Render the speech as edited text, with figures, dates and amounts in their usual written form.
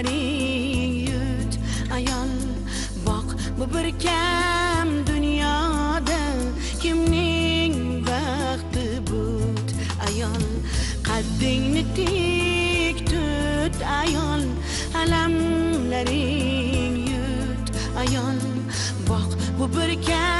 alamlaring yut ayol bak bu bir kam dunyoda kimning baxti but ayol qaddingni tik tut ayol alamlaring yut ayol bak bu bir kam